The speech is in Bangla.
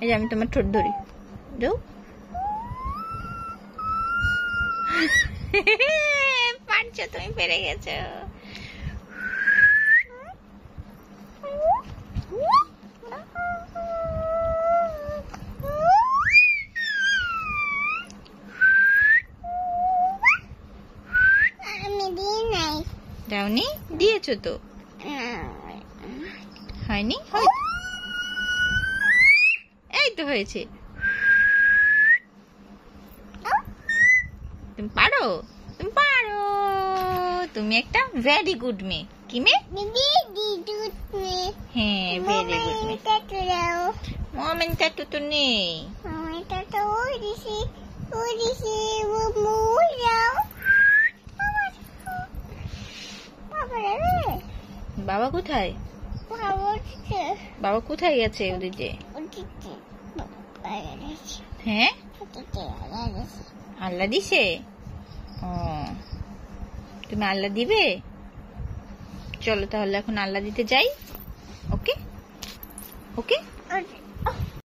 এই যে আমি তোমার ঠোঁট ধরি, যাও। পারছো, তুমি পেরে গেছো। দাওনি? দিয়েছো তো। হয়নি? এই তো হয়েছে। তুমি পারো, তুমি পারো, তুমি একটা ভেরি গুড মেয়ে। কি মেয়ে? হ্যাঁ, ভেরি গুড মেয়ে। মোমেন টাটু তো নেই। বাবা কোথায়? বাবা কোথায় গেছে? ওদিকে। হ্যাঁ, আল্লাহ দিছে। ও, তুমি আল্লাহ দিবে? চলো তাহলে এখন আল্লাহ দিতে যাই। ওকে, ওকে।